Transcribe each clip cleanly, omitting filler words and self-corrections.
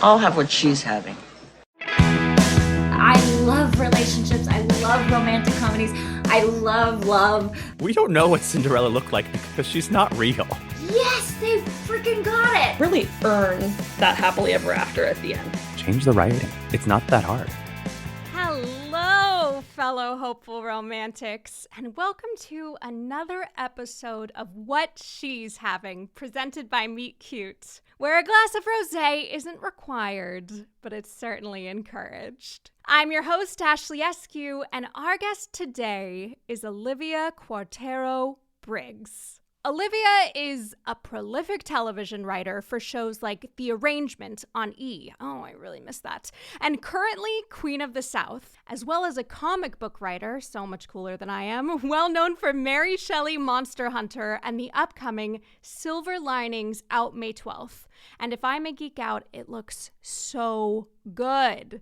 I'll have what she's having. I love relationships. I love romantic comedies. I love love. We don't know what Cinderella looked like because she's not real. Yes, they freaking got it. Really earn that happily ever after at the end. Change the writing. It's not that hard. Hello, fellow hopeful romantics, and welcome to another episode of What She's Having, presented by Meet Cute, where a glass of rosé isn't required, but it's certainly encouraged. I'm your host, Ashley Eskew, and our guest today is Olivia Cuartero-Briggs. Olivia is a prolific television writer for shows like The Arrangement on E! Oh, I really missed that. And currently Queen of the South, as well as a comic book writer, so much cooler than I am, well known for Mary Shelley Monster Hunter and the upcoming Silver Linings out May 12th. And if I may geek out, it looks so good.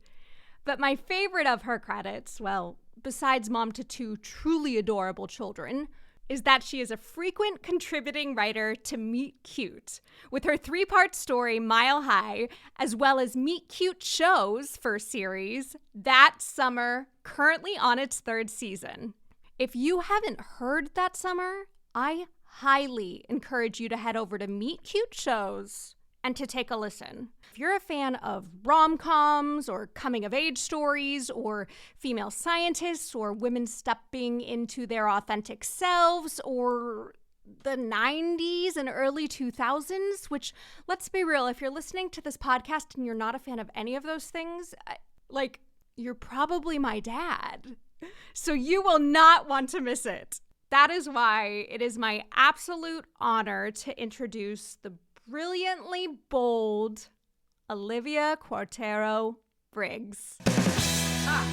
But my favorite of her credits, well, besides mom to two truly adorable children, is that she is a frequent contributing writer to Meet Cute, with her 3-part story, Mile High, as well as Meet Cute Show's first series, That Summer, currently on its 3rd season. If you haven't heard That Summer, I highly encourage you to head over to Meet Cute Shows and to take a listen. If you're a fan of rom-coms or coming-of-age stories or female scientists or women stepping into their authentic selves or the 90s and early 2000s, which, let's be real, if you're listening to this podcast and you're not a fan of any of those things, you're probably my dad. So you will not want to miss it. That is why it is my absolute honor to introduce the brilliantly bold Olivia Cuartero-Briggs.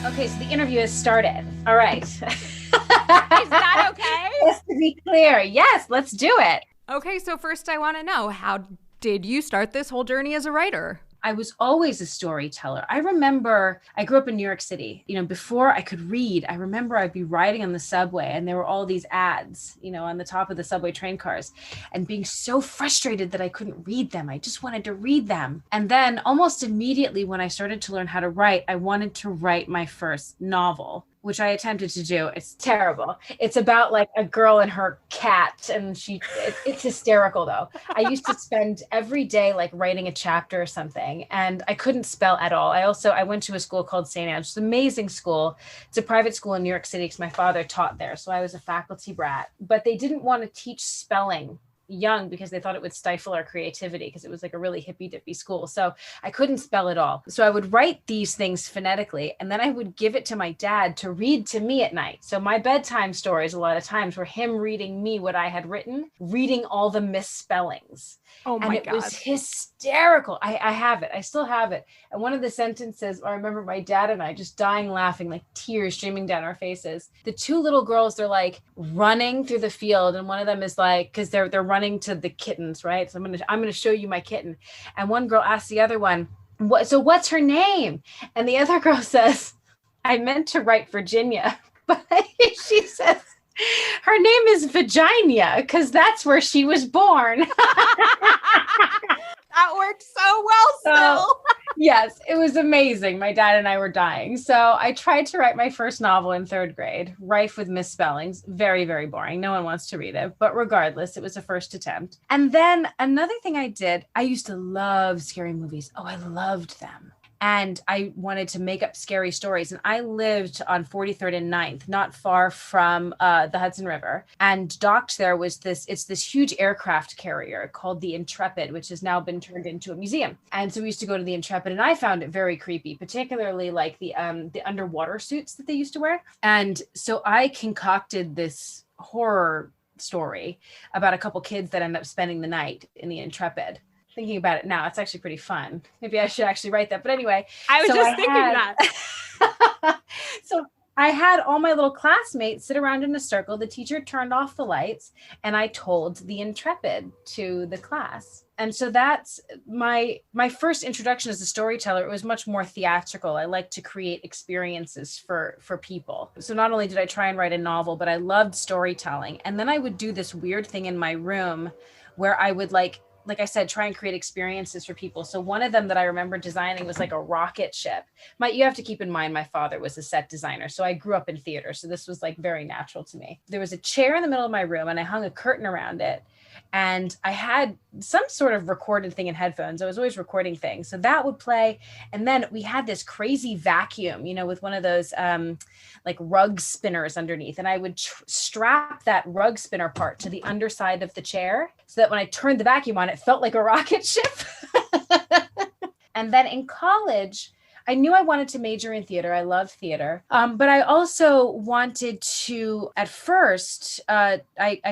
Okay, so the interview has started. All right. Is that okay? Just to be clear, yes, let's do it. Okay, so first I want to know, how did you start this whole journey as a writer? I was always a storyteller. I remember I grew up in New York City. Before I could read, I remember I'd be riding on the subway and there were all these ads, on the top of the subway train cars, and being so frustrated that I couldn't read them. I just wanted to read them. And then almost immediately when I started to learn how to write, I wanted to write my first novel, which I attempted to do. It's terrible. It's about like a girl and her cat, and it's hysterical though. I used to spend every day like writing a chapter or something, and I couldn't spell at all. I went to a school called St. Anne's. It's an amazing school. It's a private school in New York City because my father taught there. So I was a faculty brat, but they didn't want to teach spelling young because they thought it would stifle our creativity because it was like a really hippy dippy school. So I couldn't spell at all. So I would write these things phonetically and then I would give it to my dad to read to me at night. So my bedtime stories a lot of times were him reading me what I had written, reading all the misspellings. Oh my God. And it was hysterical. I have it. I still have it. And one of the sentences, I remember my dad and I just dying laughing, like tears streaming down our faces. The 2 little girls, they're like running through the field. And one of them is like, because they're running to the kittens, right? So I'm gonna show you my kitten. And one girl asks the other one, what's her name? And the other girl says, I meant to write Virginia, but she says, her name is Vagina because that's where she was born. That worked so well still. Yes, it was amazing. My dad and I were dying. So I tried to write my first novel in 3rd grade, rife with misspellings. Very, very boring. No one wants to read it. But regardless, it was a first attempt. And then another thing I did, I used to love scary movies. Oh, I loved them. And I wanted to make up scary stories. And I lived on 43rd and 9th, not far from the Hudson River. And docked there was it's this huge aircraft carrier called the Intrepid, which has now been turned into a museum. And so we used to go to the Intrepid and I found it very creepy, particularly like the underwater suits that they used to wear. And so I concocted this horror story about a couple kids that end up spending the night in the Intrepid. Thinking about it now, it's actually pretty fun. Maybe I should actually write that. But anyway, I was thinking that. So I had all my little classmates sit around in a circle. The teacher turned off the lights and I told the Intrepid to the class. And so that's my first introduction as a storyteller. It was much more theatrical. I like to create experiences for people. So not only did I try and write a novel, but I loved storytelling. And then I would do this weird thing in my room where I would like like I said, try and create experiences for people. So one of them that I remember designing was like a rocket ship. You have to keep in mind, my father was a set designer. So I grew up in theater. So this was like very natural to me. There was a chair in the middle of my room and I hung a curtain around it. And I had some sort of recorded thing in headphones. I was always recording things. So that would play. And then we had this crazy vacuum, with one of those like rug spinners underneath. And I would strap that rug spinner part to the underside of the chair so that when I turned the vacuum on, it felt like a rocket ship. And then in college, I knew I wanted to major in theater. I love theater. But I also wanted to, at first, I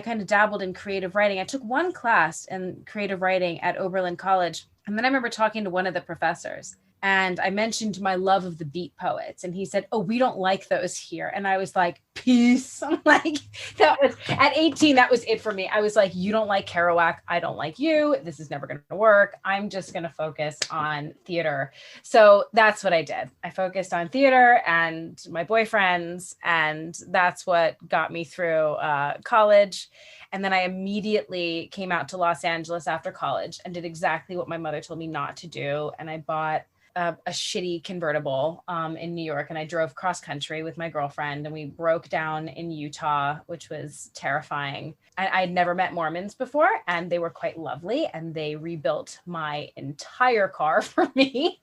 kind of dabbled in creative writing. I took one class in creative writing at Oberlin College. And then I remember talking to one of the professors. And I mentioned my love of the beat poets. And he said, "Oh, we don't like those here." And I was like, peace. I'm like, that was at 18, that was it for me. I was like, you don't like Kerouac. I don't like you. This is never going to work. I'm just going to focus on theater. So that's what I did. I focused on theater and my boyfriends. And that's what got me through college. And then I immediately came out to Los Angeles after college and did exactly what my mother told me not to do. And I bought a shitty convertible in New York. And I drove cross country with my girlfriend and we broke down in Utah, which was terrifying. I had never met Mormons before and they were quite lovely. And they rebuilt my entire car for me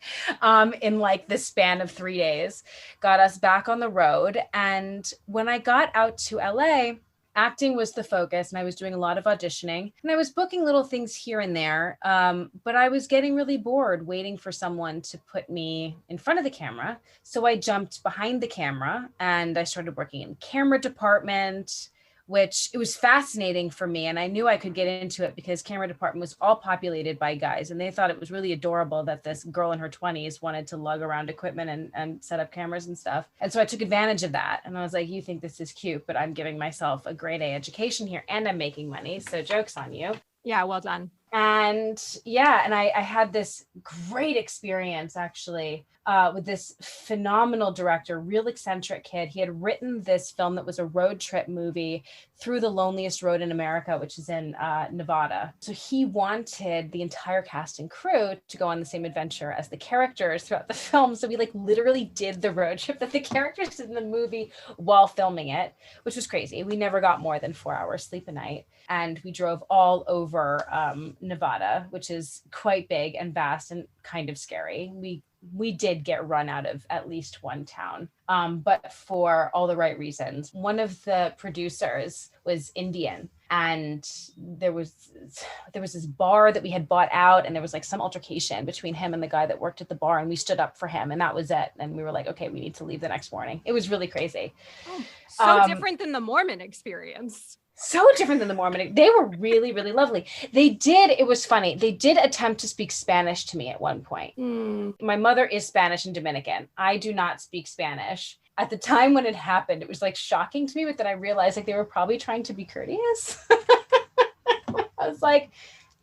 in like the span of 3 days, got us back on the road. And when I got out to LA, acting was the focus and I was doing a lot of auditioning and I was booking little things here and there. But I was getting really bored waiting for someone to put me in front of the camera. So I jumped behind the camera and I started working in camera department, which it was fascinating for me. And I knew I could get into it because camera department was all populated by guys. And they thought it was really adorable that this girl in her 20s wanted to lug around equipment and set up cameras and stuff. And so I took advantage of that. And I was like, you think this is cute, but I'm giving myself a grade A education here and I'm making money. So joke's on you. Yeah, well done. And yeah, and I had this great experience actually with this phenomenal director, real eccentric kid. He had written this film that was a road trip movie through the loneliest road in America, which is in Nevada. So he wanted the entire cast and crew to go on the same adventure as the characters throughout the film. So we like literally did the road trip that the characters did in the movie while filming it, which was crazy. We never got more than 4 hours sleep a night. And we drove all over Nevada, which is quite big and vast and kind of scary. We did get run out of at least one town, but for all the right reasons. One of the producers was Indian, and there was this bar that we had bought out, and there was like some altercation between him and the guy that worked at the bar, and we stood up for him, and that was it. And we were like, okay, we need to leave the next morning. It was really crazy. Oh, so different than the Mormon experience. So different than the Mormon. They were really, really lovely. It was funny. They did attempt to speak Spanish to me at one point. My mother is Spanish and Dominican. I do not speak Spanish. At the time when it happened, it was like shocking to me, but then I realized like they were probably trying to be courteous. I was like,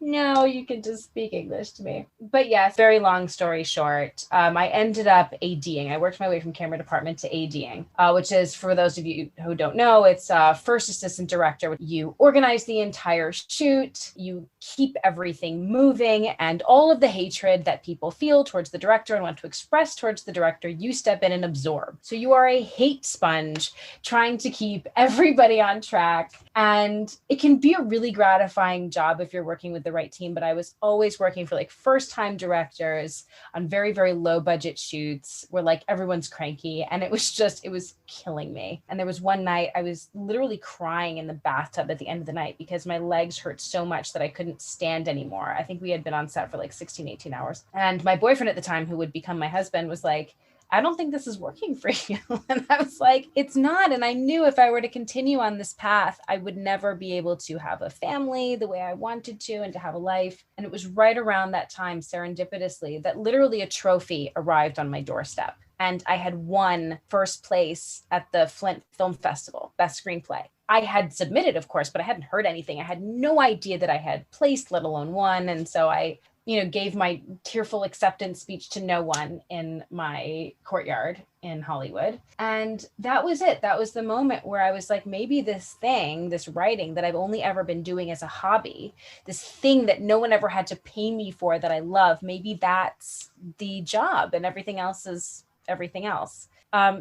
no, you can just speak English to me. But yes, very long story short, I ended up ADing. I worked my way from camera department to ADing, which is, for those of you who don't know, it's first assistant director. You organize the entire shoot, you keep everything moving, and all of the hatred that people feel towards the director and want to express towards the director, you step in and absorb. So you are a hate sponge trying to keep everybody on track. And it can be a really gratifying job if you're working with the right team, but I was always working for like first-time directors on very, very low budget shoots where like everyone's cranky, and it was killing me. And there was one night I was literally crying in the bathtub at the end of the night because my legs hurt so much that I couldn't stand anymore. I think we had been on set for like 16, 18 hours. And my boyfriend at the time, who would become my husband, was like, I don't think this is working for you. And I was like, it's not. And I knew if I were to continue on this path, I would never be able to have a family the way I wanted to and to have a life. And it was right around that time, serendipitously, that literally a trophy arrived on my doorstep. And I had won first place at the Flint Film Festival, Best Screenplay. I had submitted, of course, but I hadn't heard anything. I had no idea that I had placed, let alone won. And so I gave my tearful acceptance speech to no one in my courtyard in Hollywood. And that was it. That was the moment where I was like, maybe this thing, this writing that I've only ever been doing as a hobby, this thing that no one ever had to pay me for that I love, maybe that's the job and everything else is everything else.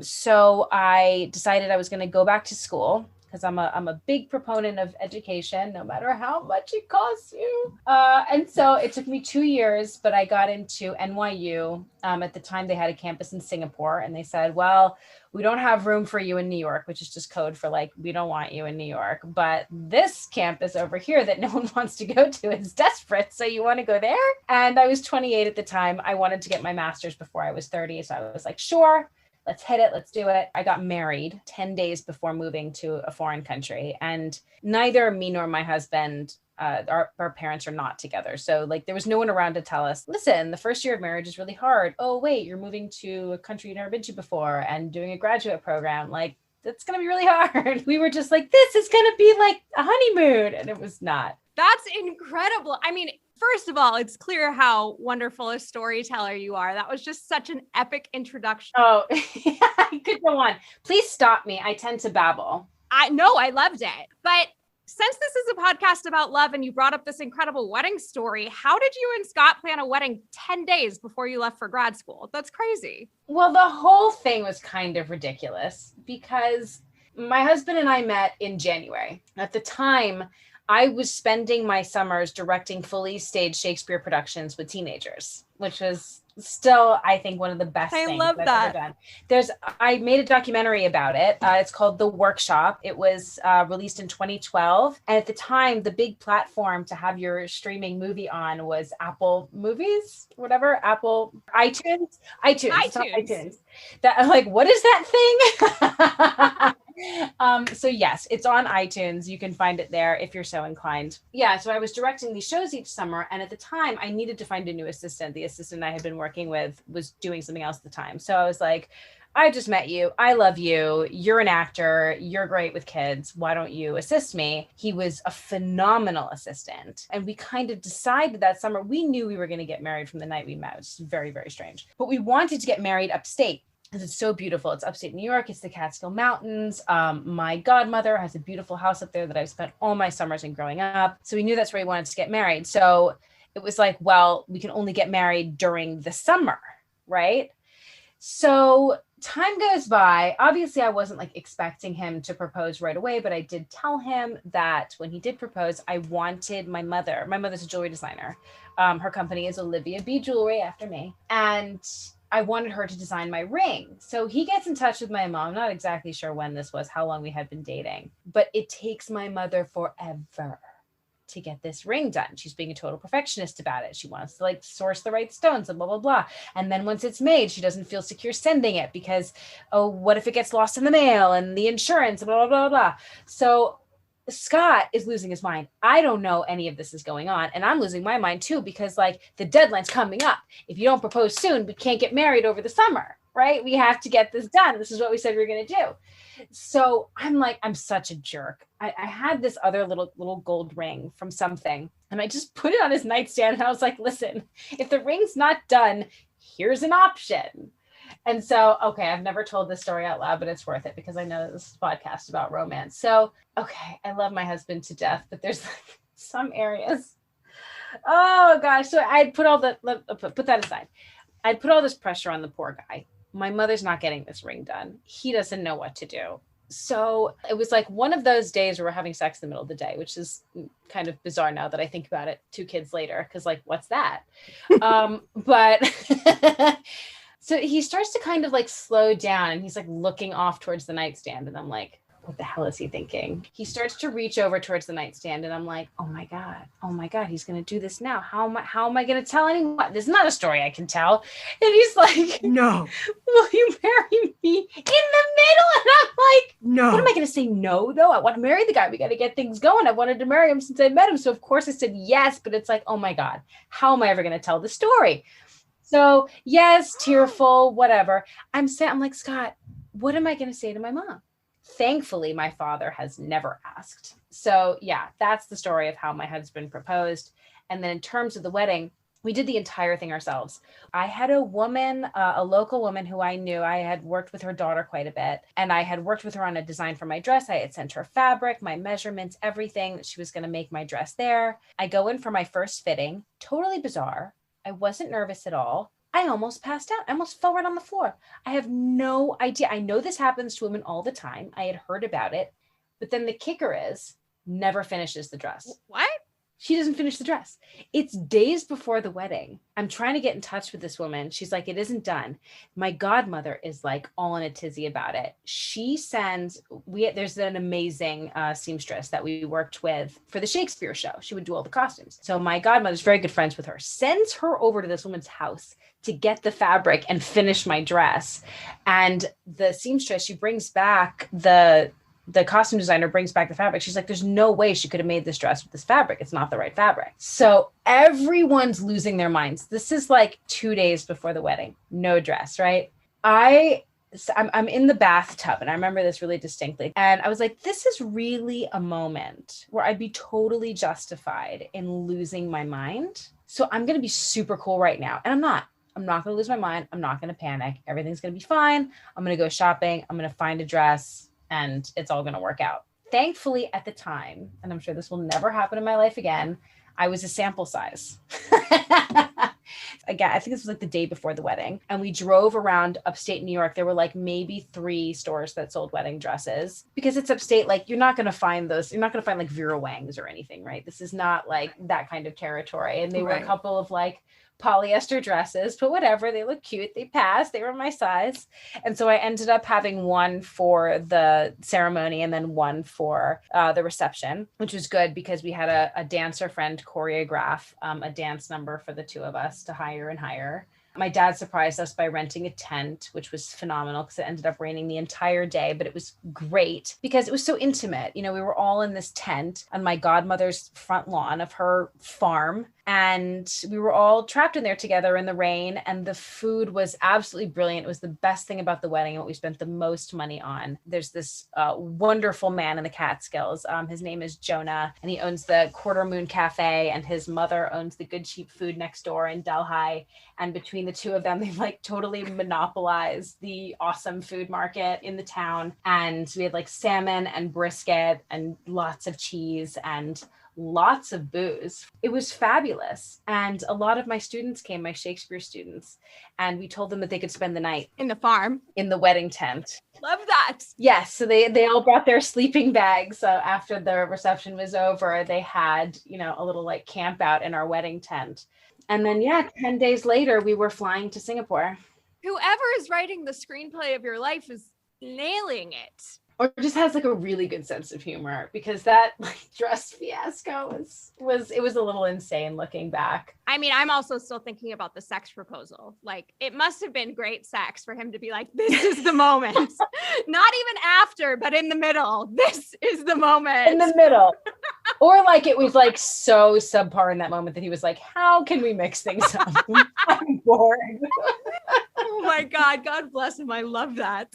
So I decided I was going to go back to school because I'm a big proponent of education, no matter how much it costs you. And so it took me 2 years, but I got into NYU. At the time, they had a campus in Singapore, and they said, well, we don't have room for you in New York, which is just code for like, we don't want you in New York. But this campus over here that no one wants to go to is desperate. So you want to go there? And I was 28 at the time. I wanted to get my master's before I was 30. So I was like, sure. Let's hit it. Let's do it. I got married 10 days before moving to a foreign country. And neither me nor my husband, our parents are not together. So like there was no one around to tell us, listen, the first year of marriage is really hard. Oh, wait, you're moving to a country you've never been to before and doing a graduate program. Like that's going to be really hard. We were just like, this is going to be like a honeymoon. And it was not. That's incredible. I mean, first of all, it's clear how wonderful a storyteller you are. That was just such an epic introduction. Oh, I could go on. Please stop me. I tend to babble. I loved it. But since this is a podcast about love and you brought up this incredible wedding story, how did you and Scott plan a wedding 10 days before you left for grad school? That's crazy. Well, the whole thing was kind of ridiculous because my husband and I met in January. At the time, I was spending my summers directing fully staged Shakespeare productions with teenagers, which was still, I think, one of the best things I've ever done. I made a documentary about it. It's called The Workshop. It was released in 2012. And at the time, the big platform to have your streaming movie on was Apple Movies, whatever, iTunes. That I'm like, what is that thing? So yes, it's on iTunes. You can find it there if you're so inclined. Yeah. So I was directing these shows each summer. And at the time I needed to find a new assistant. The assistant I had been working with was doing something else at the time. So I was like, I just met you. I love you. You're an actor. You're great with kids. Why don't you assist me? He was a phenomenal assistant. And we kind of decided that summer, we knew we were going to get married from the night we met. It's very, very strange. But we wanted to get married upstate. Because it's so beautiful. It's upstate New York. It's the Catskill Mountains. My godmother has a beautiful house up there that I've spent all my summers in growing up. So we knew that's where we wanted to get married. So it was like, well, we can only get married during the summer, right? So time goes by. Obviously, I wasn't like expecting him to propose right away, but I did tell him that when he did propose, I wanted my mother's a jewelry designer. Her company is Olivia B. Jewelry after me. And I wanted her to design my ring. So he gets in touch with my mom. I'm not exactly sure when this was, how long we had been dating, but it takes my mother forever to get this ring done. She's being a total perfectionist about it. She wants to like source the right stones and blah, blah, blah. And then once it's made, she doesn't feel secure sending it because, oh, what if it gets lost in the mail and the insurance, blah, blah, blah, blah. So Scott is losing his mind. I don't know any of this is going on. And I'm losing my mind too, because like the deadline's coming up. If you don't propose soon, we can't get married over the summer, right? We have to get this done. This is what we said we were going to do. So I'm like, I'm such a jerk. I had this other little gold ring from something and I just put it on his nightstand. And I was like, listen, if the ring's not done, here's an option. And so, okay, I've never told this story out loud, but it's worth it because I know this is a podcast about romance. So, okay, I love my husband to death, but there's like some areas. Oh gosh. So I'd put put that aside. I'd put all this pressure on the poor guy. My mother's not getting this ring done. He doesn't know what to do. So it was like one of those days where we're having sex in the middle of the day, which is kind of bizarre now that I think about it 2 kids later. Cause like, what's that? But so he starts to kind of like slow down and he's like looking off towards the nightstand. And I'm like, what the hell is he thinking? He starts to reach over towards the nightstand and I'm like, oh my God, he's going to do this now. How am I going to tell anyone? This is not a story I can tell. And he's like, no, will you marry me in the middle? And I'm like, no, what am I going to say? No, though. I want to marry the guy. We got to get things going. I wanted to marry him since I met him. So of course I said yes, but it's like, oh my God, how am I ever going to tell the story? So yes, tearful, whatever. I'm like, Scott, what am I going to say to my mom? Thankfully, my father has never asked. So yeah, that's the story of how my husband proposed. And then in terms of the wedding, We did the entire thing ourselves. I had a woman, a local woman who I knew. I had worked with her daughter quite a bit, and I had worked with her on a design for my dress. I had sent her fabric, my measurements, everything. She was going to make my dress there. I go in for my first fitting, totally bizarre. I wasn't nervous at all. I almost passed out. I almost fell right on the floor. I have no idea. I know this happens to women all the time. I had heard about it, but then the kicker is never finishes the dress. What? She doesn't finish the dress. It's days before the wedding. I'm trying to get in touch with this woman. She's like, it isn't done. My godmother is like all in a tizzy about it. She sends, there's an amazing seamstress that we worked with for the Shakespeare show. She would do all the costumes. So my godmother's very good friends with her, sends her over to this woman's house to get the fabric and finish my dress. And the seamstress, she brings back the costume designer brings back the fabric. She's like, there's no way she could have made this dress with this fabric. It's not the right fabric. So everyone's losing their minds. This is like 2 days before the wedding. No dress, right? I'm in the bathtub, and I remember this really distinctly. And I was like, this is really a moment where I'd be totally justified in losing my mind. So I'm going to be super cool right now. And I'm not going to lose my mind. I'm not going to panic. Everything's going to be fine. I'm going to go shopping. I'm going to find a dress, and it's all going to work out. Thankfully, at the time, and I'm sure this will never happen in my life again, I was a sample size. Again, I think this was like the day before the wedding. And we drove around upstate New York. There were like maybe 3 stores that sold wedding dresses. Because it's upstate, like you're not going to find those. You're not going to find like Vera Wang's or anything, right? This is not like that kind of territory. And they were a couple of like polyester dresses, but whatever, they look cute, they passed, they were my size. And so I ended up having one for the ceremony and then one for the reception, which was good because we had a dancer friend choreograph a dance number for the 2 of us to hire and hire. My dad surprised us by renting a tent, which was phenomenal because it ended up raining the entire day, but it was great because it was so intimate. You know, we were all in this tent on my godmother's front lawn of her farm, and we were all trapped in there together in the rain, and the food was absolutely brilliant. It was the best thing about the wedding and what we spent the most money on. There's this wonderful man in the Catskills. His name is Jonah, and he owns the Quarter Moon Cafe, and his mother owns the Good Cheap Food next door in Delhi. And between the 2 of them, they've like totally monopolized the awesome food market in the town. And we had like salmon and brisket and lots of cheese and lots of booze. It was fabulous. And a lot of my students came, my Shakespeare students, and we told them that they could spend the night In the farm. in the wedding tent. Love that. Yes. So they all brought their sleeping bags. So after the reception was over, they had, you know, a little like camp out in our wedding tent. And then, 10 days later, we were flying to Singapore. Whoever is writing the screenplay of your life is nailing it. Or just has like a really good sense of humor, because that like dress fiasco was a little insane looking back. I mean, I'm also still thinking about the sex proposal. Like, it must have been great sex for him to be like, this is the moment. Not even after, but in the middle. This is the moment. In the middle. Or like it was like so subpar in that moment that he was like, how can we mix things up? I'm bored. Oh my God. God bless him. I love that.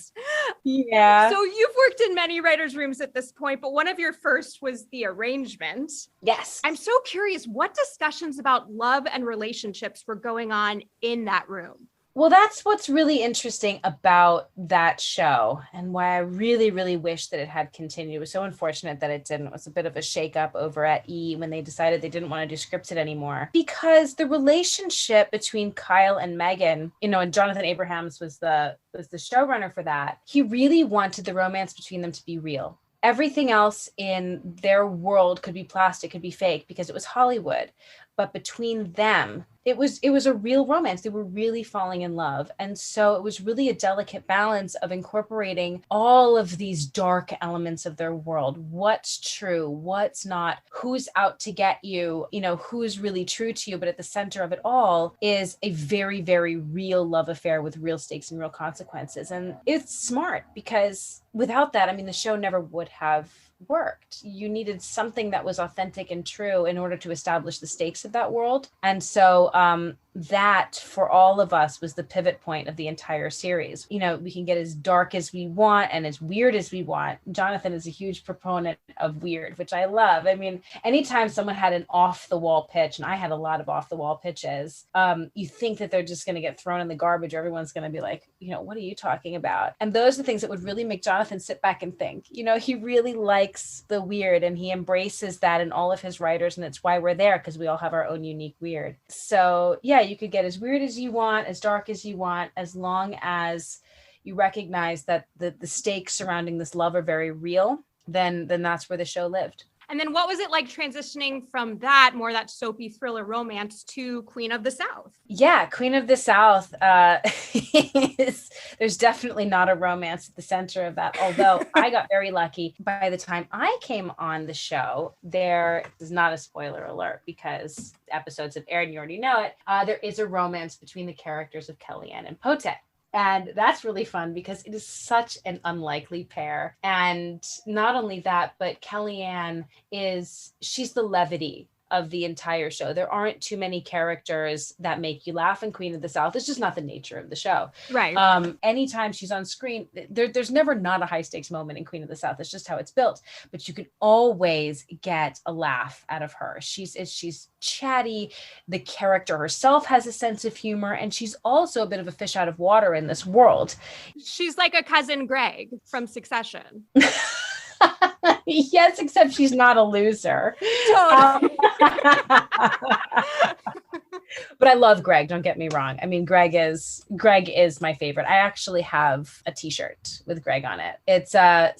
Yeah. So you've worked in many writers' rooms at this point, but one of your first was the arrangement. Yes. I'm so curious, what discussions about love and relationships were going on in that room? Well, that's what's really interesting about that show, and why I really, really wish that it had continued. It was so unfortunate that it didn't. It was a bit of a shakeup over at E! When they decided they didn't want to do scripted anymore, because the relationship between Kyle and Megan, you know, and Jonathan Abrahams was the showrunner for that. He really wanted the romance between them to be real. Everything else in their world could be plastic, could be fake, because it was Hollywood. But between them, it was a real romance. They were really falling in love. And so it was really a delicate balance of incorporating all of these dark elements of their world. What's true, what's not, who's out to get you, you know, who's really true to you. But at the center of it all is a very, very real love affair with real stakes and real consequences. And it's smart, because without that, I mean, the show never would have worked. You needed something that was authentic and true in order to establish the stakes of that world. And so that for all of us was the pivot point of the entire series. You know, we can get as dark as we want and as weird as we want. Jonathan is a huge proponent of weird, which I love. I mean, anytime someone had an off the wall pitch, and I had a lot of off the wall pitches, you think that they're just going to get thrown in the garbage, or everyone's going to be like, you know, what are you talking about? And those are the things that would really make Jonathan sit back and think. You know, he really likes the weird, and he embraces that in all of his writers, and it's why we're there, because we all have our own unique weird. So yeah, you could get as weird as you want, as dark as you want, as long as you recognize that the stakes surrounding this love are very real, then that's where the show lived. And then what was it like transitioning from that, more that soapy thriller romance, to Queen of the South? Yeah, Queen of the South, there's definitely not a romance at the center of that. Although I got very lucky. By the time I came on the show, there is not a spoiler alert because episodes have aired and you already know it. There is a romance between the characters of Kellyanne and Pote. And that's really fun because it is such an unlikely pair. And not only that, but Kellyanne she's the levity of the entire show. There aren't too many characters that make you laugh in Queen of the South. It's just not the nature of the show. Right. Anytime she's on screen, there's never not a high stakes moment in Queen of the South. It's just how it's built. But you can always get a laugh out of her. She's chatty. The character herself has a sense of humor, and she's also a bit of a fish out of water in this world. She's like a cousin Greg from Succession. Yes, except she's not a loser. Totally. But I love Greg, don't get me wrong. I mean, Greg is my favorite. I actually have a t-shirt with Greg on it. It's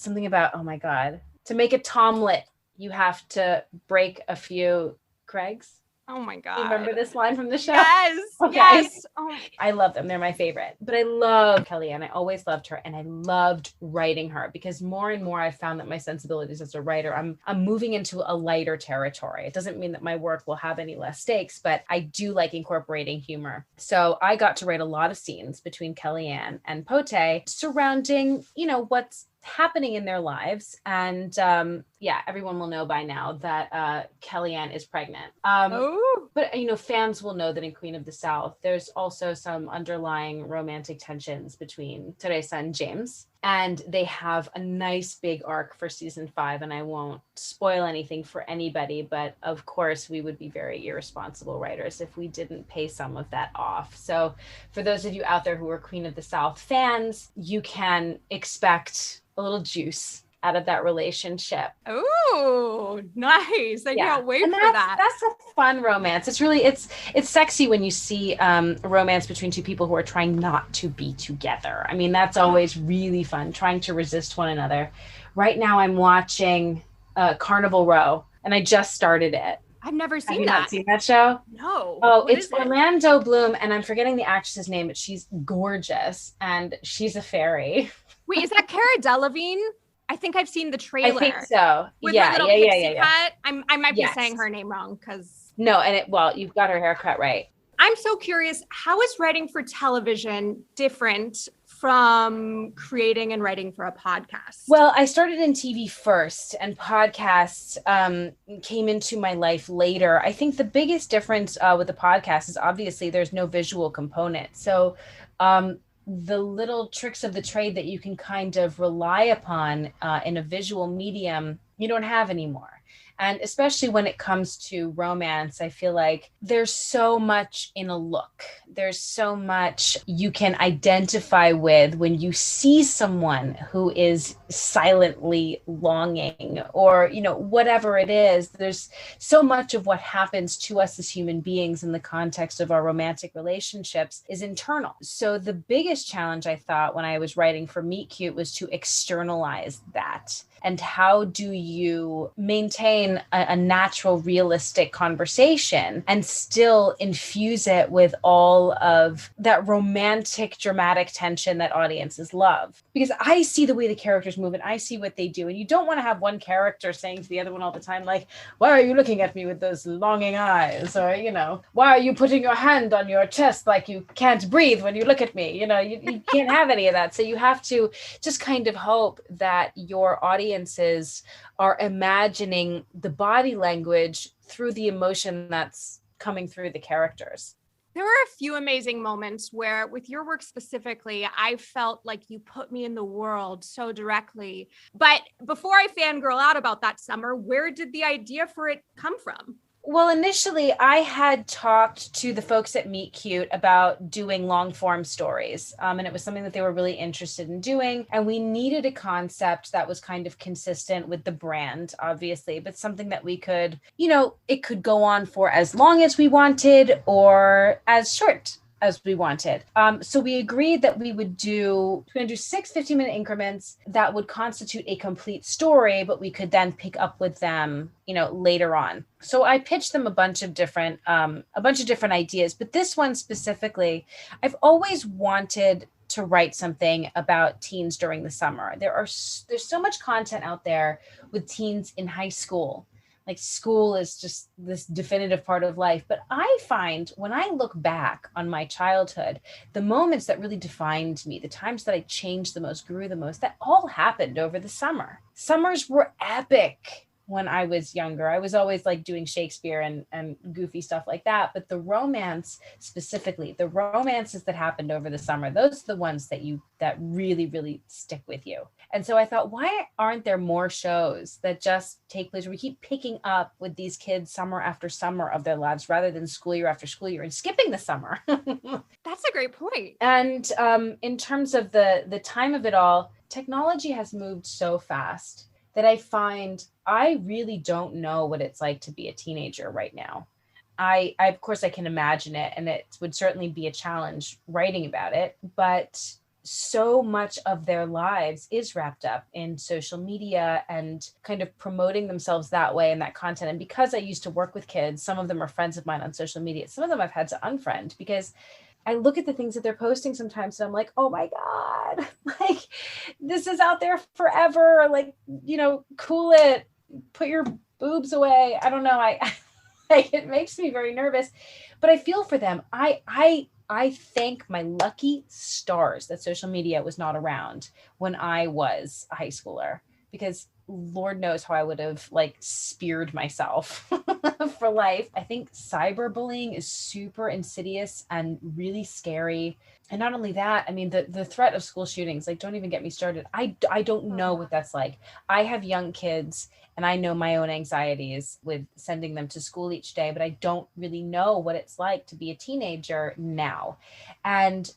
something about, oh my God, to make a tomlet, you have to break a few Gregs. Oh my God. You remember this line from the show? Yes. Okay. Yes. Oh. I love them. They're my favorite. But I love Kellyanne. I always loved her, and I loved writing her because more and more I found that my sensibilities as a writer, I'm moving into a lighter territory. It doesn't mean that my work will have any less stakes, but I do like incorporating humor. So I got to write a lot of scenes between Kellyanne and Pote surrounding, you know, what's happening in their lives. And yeah, everyone will know by now that Kellyanne is pregnant. But, you know, fans will know that in Queen of the South, there's also some underlying romantic tensions between Teresa and James. And they have a nice big arc for season 5. And I won't spoil anything for anybody, but of course we would be very irresponsible writers if we didn't pay some of that off. So for those of you out there who are Queen of the South fans, you can expect a little juice out of that relationship. Oh, nice. I can't wait for that. That's a fun romance. It's really, it's sexy when you see a romance between two people who are trying not to be together. I mean, that's always really fun, trying to resist one another. Right now I'm watching Carnival Row, and I just started it. I've never seen Have you that. not seen that show? No. Oh, What it's is it? Orlando Bloom, and I'm forgetting the actress's name, but she's gorgeous, and she's a fairy. Wait, is that Cara Delevingne? I think I've seen the trailer. I think so. With Yeah, her little yeah. pixie cut. I might be Yes. saying her name wrong because No, and you've got her haircut right. I'm so curious, how is writing for television different from creating and writing for a podcast? Well, I started in TV first, and podcasts came into my life later. I think the biggest difference with the podcast is obviously there's no visual component. So the little tricks of the trade that you can kind of rely upon in a visual medium, you don't have anymore. And especially when it comes to romance, I feel like there's so much in a look. There's so much you can identify with when you see someone who is silently longing, or, you know, whatever it is. There's so much of what happens to us as human beings in the context of our romantic relationships is internal. So the biggest challenge, I thought, when I was writing for Meet Cute was to externalize that. And how do you maintain a natural, realistic conversation and still infuse it with all of that romantic, dramatic tension that audiences love? Because I see the way the characters move and I see what they do. And you don't want to have one character saying to the other one all the time, like, why are you looking at me with those longing eyes? Or, you know, why are you putting your hand on your chest like you can't breathe when you look at me? You know, you can't have any of that. So you have to just kind of hope that your audiences are imagining the body language through the emotion that's coming through the characters. There were a few amazing moments where, with your work specifically, I felt like you put me in the world so directly. But before I fangirl out about that summer, where did the idea for it come from? Well, initially, I had talked to the folks at Meet Cute about doing long form stories. And it was something that they were really interested in doing. And we needed a concept that was kind of consistent with the brand, obviously, but something that we could, it could go on for as long as we wanted or as short as we wanted. So we agreed that we're going to do 6 15-minute increments that would constitute a complete story, but we could then pick up with them, later on. So I pitched them a bunch of different ideas, but this one specifically, I've always wanted to write something about teens during the summer. There's so much content out there with teens in high school. Like, school is just this definitive part of life. But I find when I look back on my childhood, the moments that really defined me, the times that I changed the most, grew the most, that all happened over the summer. Summers were epic when I was younger. I was always like doing Shakespeare and goofy stuff like that. But the romance, specifically, the romances that happened over the summer, those are the ones that really, really stick with you. And so I thought, why aren't there more shows that just take place where we keep picking up with these kids summer after summer of their lives rather than school year after school year and skipping the summer? That's a great point. And in terms of the time of it all, technology has moved so fast that I find I really don't know what it's like to be a teenager right now. I of course I can imagine it, and it would certainly be a challenge writing about it, but so much of their lives is wrapped up in social media and kind of promoting themselves that way and that content. And because I used to work with kids, some of them are friends of mine on social media. Some of them I've had to unfriend because I look at the things that they're posting sometimes and I'm like, oh my God, like this is out there forever. Like, cool it, put your boobs away. I don't know. It makes me very nervous, but I feel for them. I thank my lucky stars that social media was not around when I was a high schooler, because Lord knows how I would have speared myself for life. I think cyberbullying is super insidious and really scary. And not only that, I mean, the threat of school shootings, don't even get me started. I don't know what that's like. I have young kids and I know my own anxieties with sending them to school each day, but I don't really know what it's like to be a teenager now. And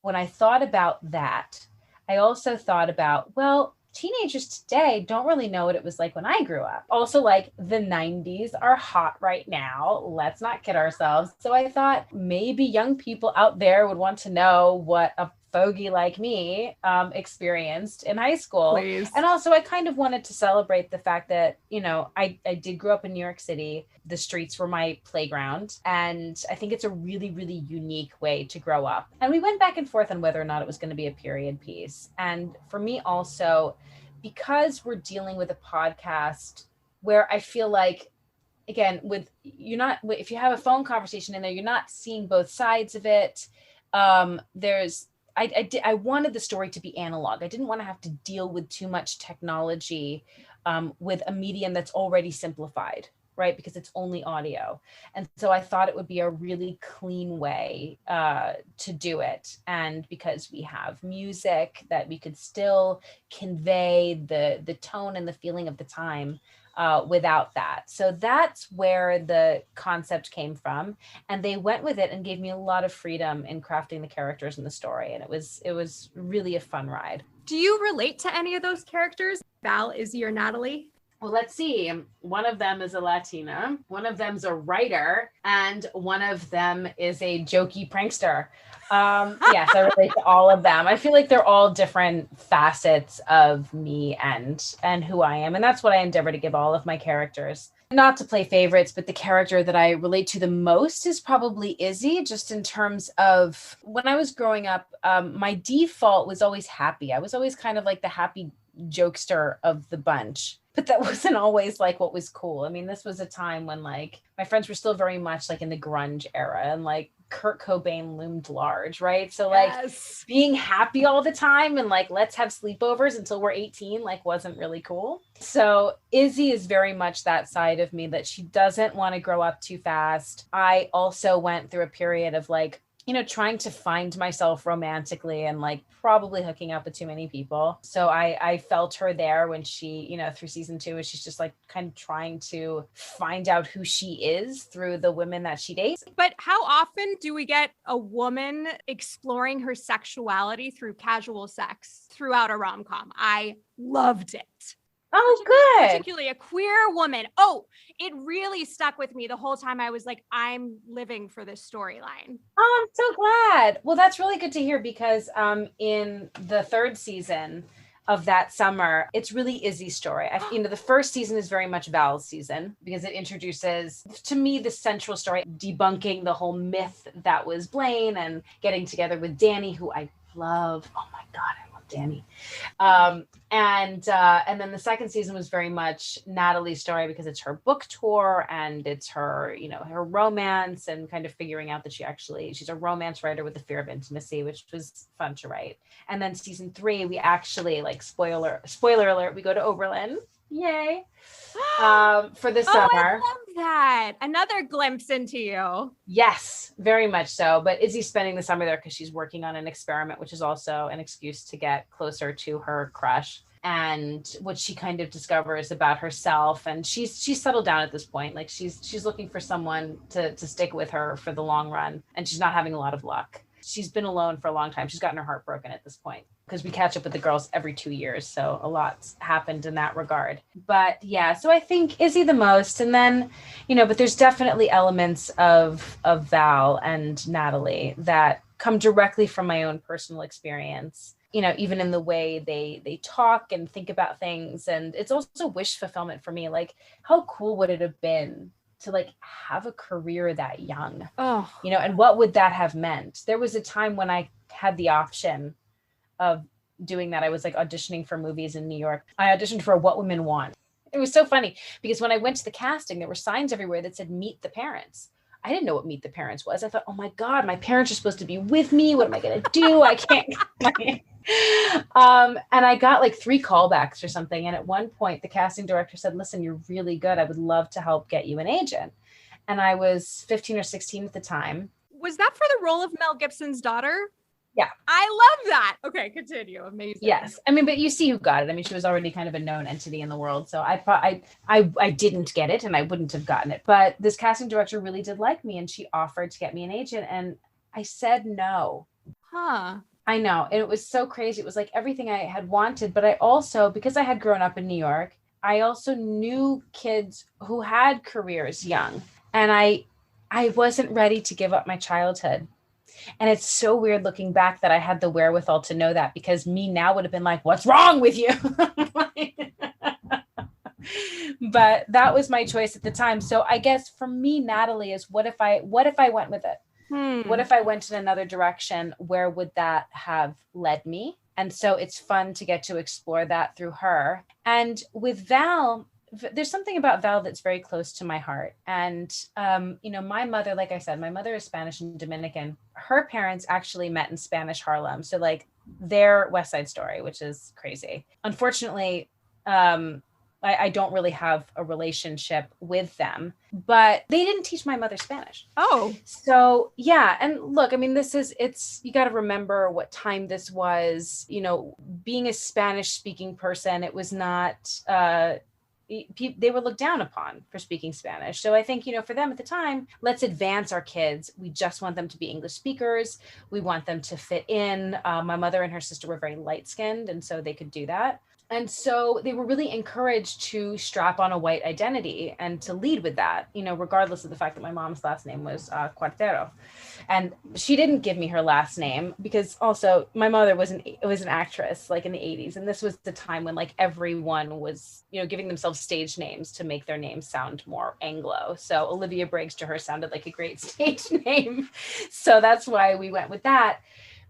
when I thought about that, I also thought about, well, teenagers today don't really know what it was like when I grew up. Also, the 90s are hot right now. Let's not kid ourselves. So I thought maybe young people out there would want to know what a fogey like me experienced in high school. Please. And also I kind of wanted to celebrate the fact that, I did grow up in New York City. The streets were my playground. And I think it's a really, really unique way to grow up. And we went back and forth on whether or not it was going to be a period piece. And for me also, because we're dealing with a podcast where I feel like, again, if you have a phone conversation in there, you're not seeing both sides of it. I wanted the story to be analog. I didn't want to have to deal with too much technology with a medium that's already simplified, right? Because it's only audio. And so I thought it would be a really clean way to do it. And because we have music, that we could still convey the tone and the feeling of the time without that. So that's where the concept came from. And they went with it and gave me a lot of freedom in crafting the characters and the story. And it was really a fun ride. Do you relate to any of those characters? Val, Izzy, or Natalie? Well, let's see. One of them is a Latina, one of them's a writer, and one of them is a jokey prankster. Yes, I relate to all of them. I feel like they're all different facets of me and who I am. And that's what I endeavor to give all of my characters. Not to play favorites, but the character that I relate to the most is probably Izzy, just in terms of when I was growing up, my default was always happy. I was always kind of like the happy jokester of the bunch. but that wasn't always like what was cool. I mean, this was a time when like my friends were still very much like in the grunge era, and like Kurt Cobain loomed large, right? So like being happy all the time and like let's have sleepovers until we're 18 like wasn't really cool. So Izzy is very much that side of me, that she doesn't want to grow up too fast. I also went through a period of like, you know, trying to find myself romantically and like probably hooking up with too many people. So I felt her there when she, you know, through season 2, and she's just like kind of trying to find out who she is through the women that she dates. But how often do we get a woman exploring her sexuality through casual sex throughout a rom-com? I loved it. Oh, good. Particularly a queer woman. Oh, it really stuck with me the whole time. I was like, I'm living for this storyline. Oh, I'm so glad. Well, that's really good to hear, because in the 3rd season of that summer, it's really Izzy's story. You know, the 1st season is very much Val's season, because it introduces, to me, the central story, debunking the whole myth that was Blaine and getting together with Danny, who I love. Oh my God, I love Danny. And then the 2nd season was very much Natalie's story, because it's her book tour and it's her, you know, her romance and kind of figuring out that she's a romance writer with the fear of intimacy, which was fun to write. And then season 3, we actually, like, spoiler alert, we go to Oberlin. Yay. For the summer. I love that. Another glimpse into you. Yes, very much so. But Izzy's spending the summer there because she's working on an experiment, which is also an excuse to get closer to her crush and what she kind of discovers about herself. And she's settled down at this point. Like she's looking for someone to stick with her for the long run. And she's not having a lot of luck. She's been alone for a long time. She's gotten her heart broken at this point, because we catch up with the girls every 2 years. So a lot's happened in that regard. But yeah, so I think Izzy the most. And then, you know, but there's definitely elements of Val and Natalie that come directly from my own personal experience, you know, even in the way they talk and think about things. And it's also wish fulfillment for me. Like, how cool would it have been to like have a career that young? Oh, you know, and what would that have meant? There was a time when I had the option of doing that. I was like auditioning for movies in New York. I auditioned for What Women Want. It was so funny because when I went to the casting, there were signs everywhere that said Meet the Parents. I didn't know what Meet the Parents was. I thought, oh my God, my parents are supposed to be with me. What am I going to do? I can't. And I got like 3 callbacks or something. And at one point, the casting director said, listen, you're really good. I would love to help get you an agent. And I was 15 or 16 at the time. Was that for the role of Mel Gibson's daughter? Yeah. I love that. Okay, continue. Amazing. Yes. I mean, but you see who got it. I mean, she was already kind of a known entity in the world. So I didn't get it and I wouldn't have gotten it. But this casting director really did like me and she offered to get me an agent. And I said no. Huh. I know. And it was so crazy. It was like everything I had wanted. But I also, because I had grown up in New York, I also knew kids who had careers young. And I wasn't ready to give up my childhood. And it's so weird looking back that I had the wherewithal to know that, because me now would have been like, what's wrong with you? But that was my choice at the time. So I guess for me, Natalie is what if I went with it? What if I went in another direction? Where would that have led me? And so it's fun to get to explore that through her. And with Val, there's something about Val that's very close to my heart. And, you know, my mother, like I said, my mother is Spanish and Dominican. Her parents actually met in Spanish Harlem. So like their West Side Story, which is crazy. Unfortunately, I don't really have a relationship with them, but they didn't teach my mother Spanish. Oh. So yeah. And look, I mean, you got to remember what time this was, you know, being a Spanish speaking person, it was not, they were looked down upon for speaking Spanish. So I think, you know, for them at the time, let's advance our kids. We just want them to be English speakers. We want them to fit in. My mother and her sister were very light skinned, and so they could do that. And so they were really encouraged to strap on a white identity and to lead with that, you know, regardless of the fact that my mom's last name was Cuartero. And she didn't give me her last name because also my mother was an actress like in the 80s. And this was the time when like everyone was, you know, giving themselves stage names to make their names sound more Anglo. So Olivia Briggs to her sounded like a great stage name. So that's why we went with that.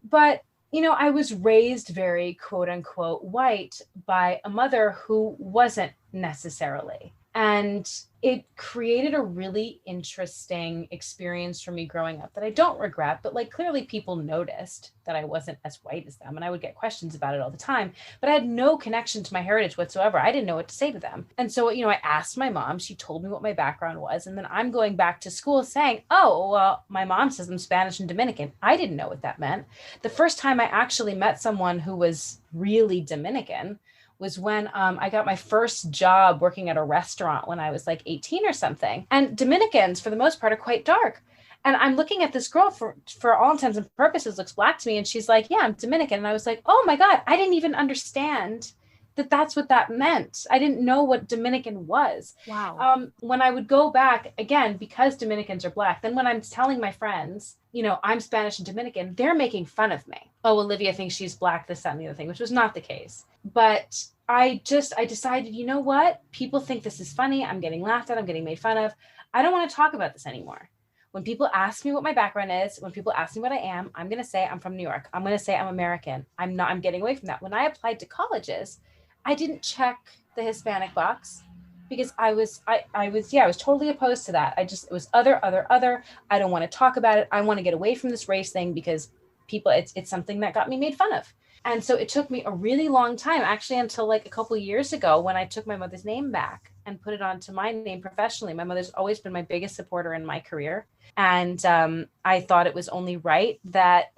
But you know, I was raised very quote unquote white by a mother who wasn't necessarily. And it created a really interesting experience for me growing up that I don't regret, but like clearly people noticed that I wasn't as white as them. And I would get questions about it all the time, but I had no connection to my heritage whatsoever. I didn't know what to say to them. And so, I asked my mom, she told me what my background was. And then I'm going back to school saying, oh, well, my mom says I'm Spanish and Dominican. I didn't know what that meant. The first time I actually met someone who was really Dominican was when I got my first job working at a restaurant when I was like 18 or something. And Dominicans, for the most part, are quite dark. And I'm looking at this girl for all intents and purposes, looks black to me. And she's like, yeah, I'm Dominican. And I was like, oh my God, I didn't even understand that that's what that meant. I didn't know what Dominican was. Wow. When I would go back, again, because Dominicans are black, then when I'm telling my friends, I'm Spanish and Dominican, they're making fun of me. Oh, Olivia thinks she's black, this, that, and the other thing, which was not the case. But I decided, you know what? People think this is funny. I'm getting laughed at. I'm getting made fun of. I don't want to talk about this anymore. When people ask me what my background is, when people ask me what I am, I'm going to say I'm from New York. I'm going to say I'm American. I'm getting away from that. When I applied to colleges, I didn't check the Hispanic box because I was totally opposed to that. It was other. I don't want to talk about it. I want to get away from this race thing because people, it's something that got me made fun of. And so it took me a really long time, actually until like a couple of years ago when I took my mother's name back and put it onto my name professionally. My mother's always been my biggest supporter in my career. And I thought it was only right that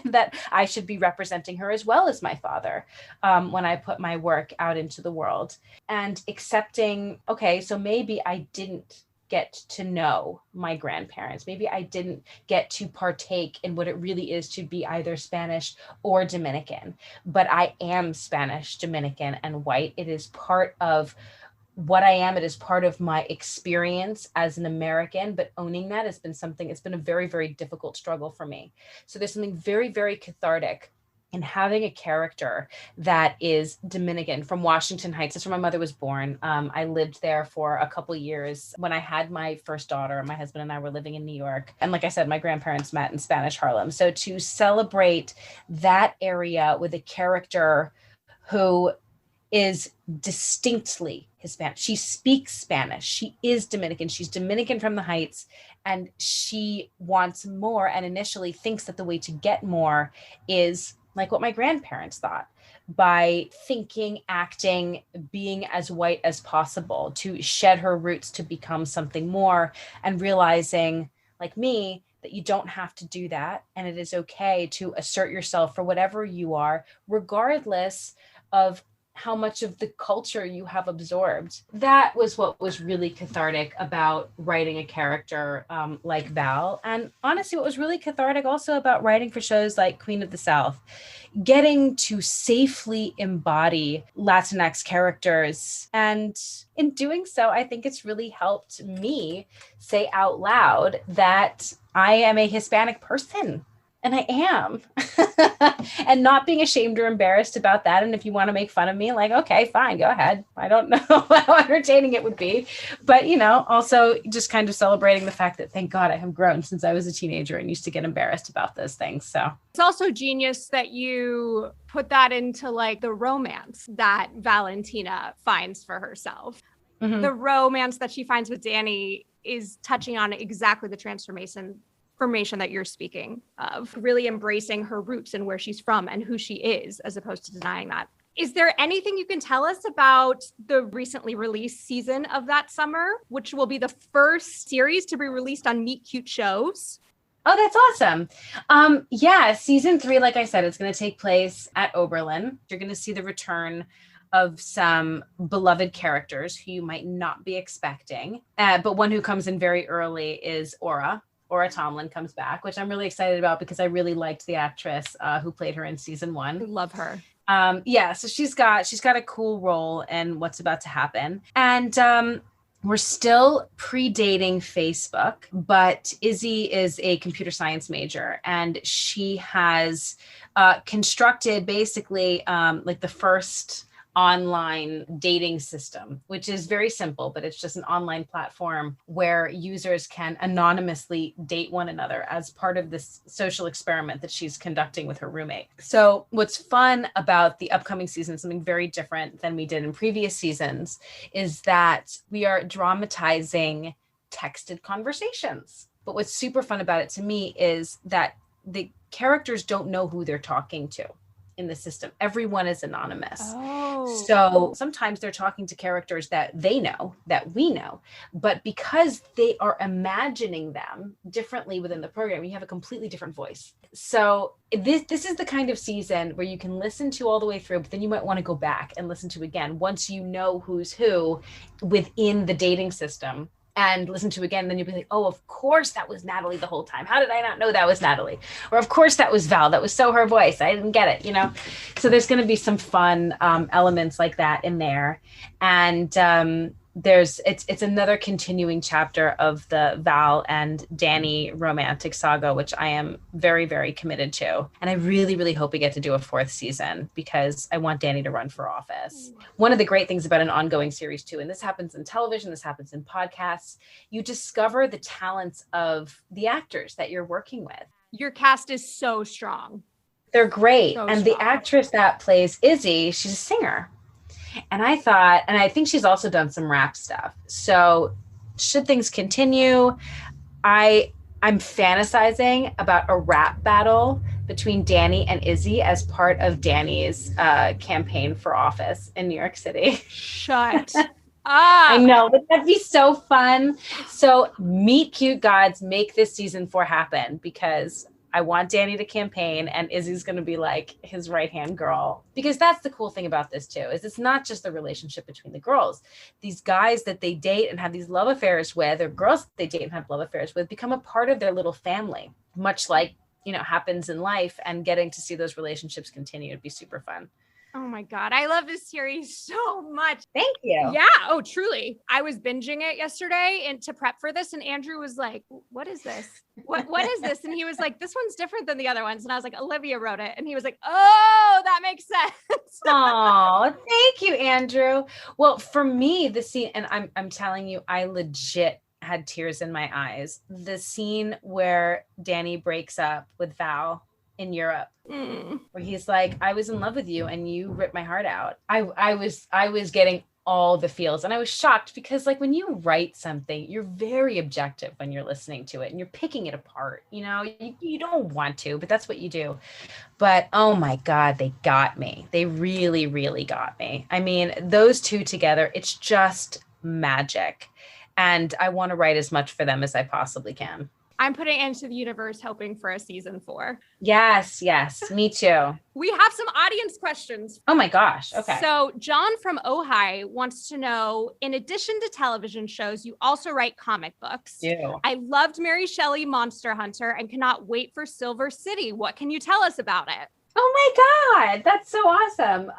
that I should be representing her as well as my father when I put my work out into the world and accepting, okay, so maybe I didn't get to know my grandparents. Maybe I didn't get to partake in what it really is to be either Spanish or Dominican, but I am Spanish, Dominican, and white. It is part of what I am. It is part of my experience as an American, but owning that has been it's been a very, very difficult struggle for me. So there's something very, very cathartic in having a character that is Dominican from Washington Heights. That's where my mother was born. I lived there for a couple years when I had my first daughter. My husband and I were living in New York. And like I said, my grandparents met in Spanish Harlem. So to celebrate that area with a character who is distinctly Hispanic. She speaks Spanish. She is Dominican. She's Dominican from the Heights, and she wants more and initially thinks that the way to get more is like what my grandparents thought, by thinking, acting, being as white as possible, to shed her roots to become something more, and realizing, like me, that you don't have to do that. And it is okay to assert yourself for whatever you are, regardless of how much of the culture you have absorbed. That was what was really cathartic about writing a character like Val. And honestly, what was really cathartic also about writing for shows like Queen of the South, getting to safely embody Latinx characters. And in doing so, I think it's really helped me say out loud that I am a Hispanic person. And I am. And not being ashamed or embarrassed about that. And if you want to make fun of me, like, okay, fine, go ahead. I don't know how entertaining it would be. But, also just kind of celebrating the fact that, thank God, I have grown since I was a teenager and used to get embarrassed about those things. So it's also genius that you put that into like the romance that Valentina finds for herself. Mm-hmm. The romance that she finds with Danny is touching on exactly the transformation that you're speaking of, really embracing her roots and where she's from and who she is, as opposed to denying that. Is there anything you can tell us about the recently released season of That Summer, which will be the first series to be released on Meet Cute Shows? Oh, that's awesome. Yeah, season 3, like I said, it's going to take place at Oberlin. You're going to see the return of some beloved characters who you might not be expecting. But one who comes in very early is Aura Tomlin comes back, which I'm really excited about because I really liked the actress who played her in season 1. Love her. So she's got a cool role in what's about to happen. And we're still predating Facebook, but Izzy is a computer science major, and she has constructed basically like the first online dating system, which is very simple, but it's just an online platform where users can anonymously date one another as part of this social experiment that she's conducting with her roommate. So what's fun about the upcoming season, something very different than we did in previous seasons, is that we are dramatizing texted conversations. But what's super fun about it to me is that the characters don't know who they're talking to in the system. Everyone is anonymous. Oh. So sometimes they're talking to characters that they know, that we know, but because they are imagining them differently within the program, you have a completely different voice. So this is the kind of season where you can listen to all the way through, but then you might want to go back and listen to again once you know who's who within the dating system. And listen to again, then you'll be like, oh, of course that was Natalie the whole time. How did I not know that was Natalie? Or of course that was Val. That was so her voice. I didn't get it, So there's going to be some fun elements like that in there. And it's another continuing chapter of the Val and Danny romantic saga, which I am very, very committed to. And I really, really hope we get to do a 4th season because I want Danny to run for office. One of the great things about an ongoing series too, and this happens in television, this happens in podcasts, you discover the talents of the actors that you're working with. Your cast is so strong. They're great. So and strong. The actress that plays Izzy, she's a singer. And I thought, and I think she's also done some rap stuff. So should things continue, I'm fantasizing about a rap battle between Danny and Izzy as part of Danny's campaign for office in New York City. Shut up. I know, but that'd be so fun. So meet cute gods, make this season 4 happen because I want Danny to campaign and Izzy's going to be like his right-hand girl. Because that's the cool thing about this too, is it's not just the relationship between the girls. These guys that they date and have these love affairs with, or girls that they date and have love affairs with, become a part of their little family, much like, happens in life, and getting to see those relationships continue would be super fun. Oh my God. I love this series so much. Thank you. Yeah. Oh, truly. I was binging it yesterday and to prep for this. And Andrew was like, what is this? What is this? And he was like, this one's different than the other ones. And I was like, Olivia wrote it. And he was like, oh, that makes sense. Oh, thank you, Andrew. Well, for me, the scene, and I'm telling you, I legit had tears in my eyes. The scene where Danny breaks up with Val in Europe, where he's like, I was in love with you and you ripped my heart out. I was getting all the feels, and I was shocked because like when you write something, you're very objective when you're listening to it and you're picking it apart. You don't want to, but that's what you do. But oh my God, they got me. They really, really got me. I mean, those two together, it's just magic. And I want to write as much for them as I possibly can. I'm putting into the universe hoping for a season 4. Yes, me too. We have some audience questions. Oh my gosh. Okay. So John from Ojai wants to know, in addition to television shows, you also write comic books. Yeah. I loved Mary Shelley Monster Hunter and cannot wait for Silver City. What can you tell us about it? Oh my God, that's so awesome.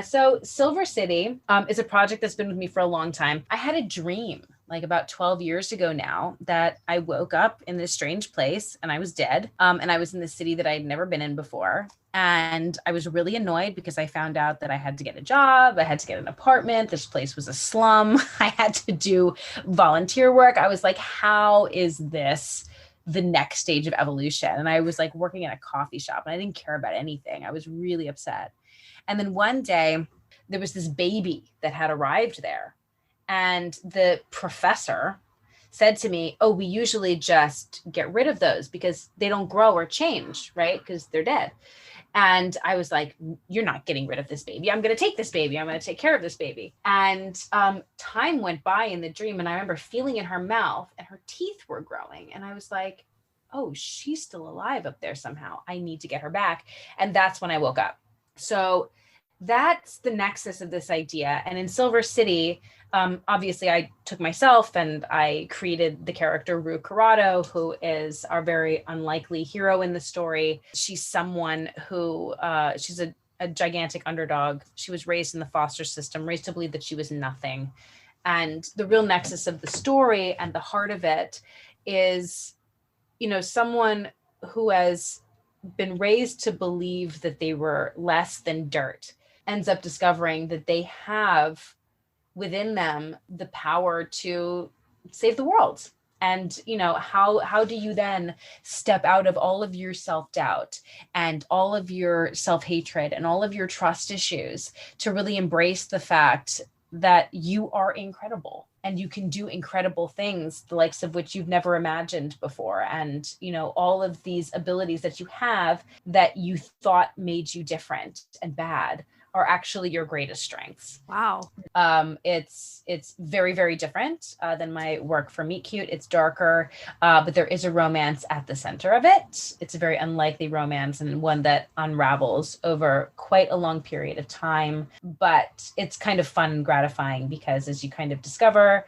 So Silver City is a project that's been with me for a long time. I had a dream like about 12 years ago now that I woke up in this strange place and I was dead. And I was in the city that I had never been in before. And I was really annoyed because I found out that I had to get a job. I had to get an apartment. This place was a slum. I had to do volunteer work. I was like, how is this the next stage of evolution? And I was like working in a coffee shop and I didn't care about anything. I was really upset. And then one day there was this baby that had arrived there. And the professor said to me, oh, we usually just get rid of those because they don't grow or change, right? Because they're dead. And I was like, you're not getting rid of this baby. I'm going to take this baby. I'm going to take care of this baby. And time went by in the dream. And I remember feeling in her mouth and her teeth were growing. And I was like, oh, she's still alive up there somehow. I need to get her back. And that's when I woke up. So that's the nexus of this idea. And in Silver City, obviously I took myself and I created the character Rue Corrado, who is our very unlikely hero in the story. She's someone who, she's a gigantic underdog. She was raised in the foster system, raised to believe that she was nothing. And the real nexus of the story and the heart of it is, someone who has been raised to believe that they were less than dirt. ends up discovering that they have within them the power to save the world. And, how do you then step out of all of your self-doubt and all of your self-hatred and all of your trust issues to really embrace the fact that you are incredible and you can do incredible things, the likes of which you've never imagined before. And, all of these abilities that you have that you thought made you different and bad are actually your greatest strengths. Wow. It's very, very different than my work for Meet Cute. It's darker, but there is a romance at the center of it. It's a very unlikely romance and one that unravels over quite a long period of time. But it's kind of fun and gratifying because as you kind of discover,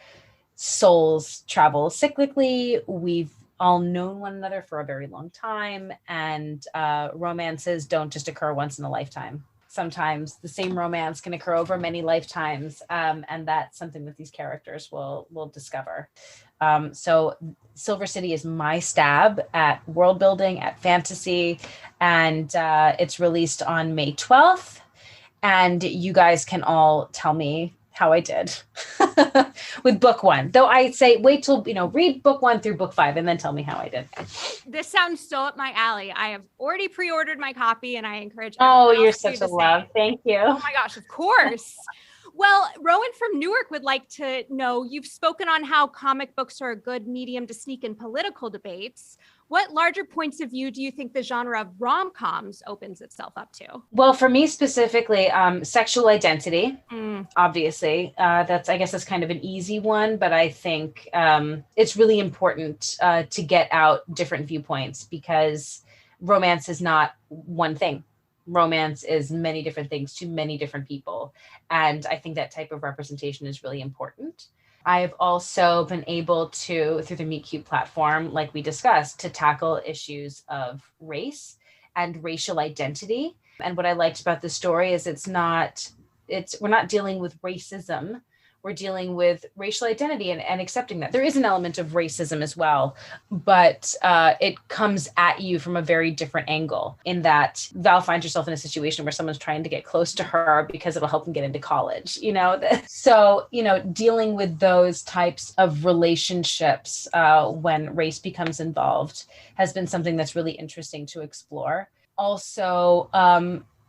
souls travel cyclically. We've all known one another for a very long time, and romances don't just occur once in a lifetime. Sometimes the same romance can occur over many lifetimes, and that's something that these characters will discover. So Silver City is my stab at world building, at fantasy, and it's released on May 12th. And you guys can all tell me how I did with book one. Though I say wait till, read book 1 through book 5 and then tell me how I did. This sounds so up my alley. I have already pre-ordered my copy and I encourage Oh, everyone you're else to do such a the love. same. Thank you. Oh my gosh, of course. Well, Rowan from Newark would like to know, you've spoken on how comic books are a good medium to sneak in political debates. What larger points of view do you think the genre of rom-coms opens itself up to? Well, for me specifically, sexual identity, obviously. I guess that's kind of an easy one, but I think it's really important to get out different viewpoints because romance is not one thing. Romance is many different things to many different people. And I think that type of representation is really important. I've also been able to, through the Meet Cute platform, like we discussed, to tackle issues of race and racial identity. And what I liked about the story is we're not dealing with racism. We're dealing with racial identity and accepting that. There is an element of racism as well, but it comes at you from a very different angle in that Val finds herself in a situation where someone's trying to get close to her because it'll help them get into college, So, dealing with those types of relationships when race becomes involved has been something that's really interesting to explore. Also,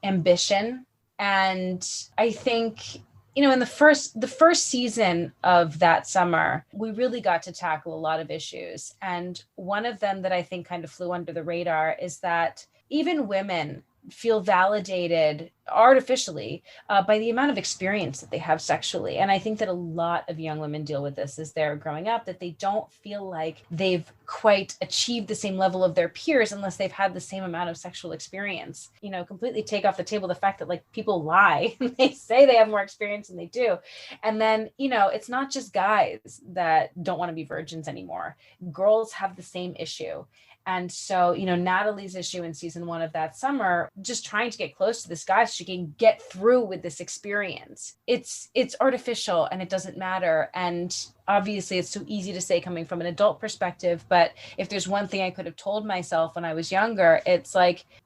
ambition. And I think in the first season of that summer, we really got to tackle a lot of issues. And one of them that I think kind of flew under the radar is that even women feel validated artificially by the amount of experience that they have sexually. And I think that a lot of young women deal with this as they're growing up, that they don't feel like they've quite achieved the same level of their peers unless they've had the same amount of sexual experience. Completely take off the table the fact that people lie. They say they have more experience than they do. And then, it's not just guys that don't want to be virgins anymore. Girls have the same issue. And so, Natalie's issue in season 1 of that summer, just trying to get close to this guy so she can get through with this experience. It's artificial and it doesn't matter. And obviously it's so easy to say coming from an adult perspective, but if there's one thing I could have told myself when I was younger, it's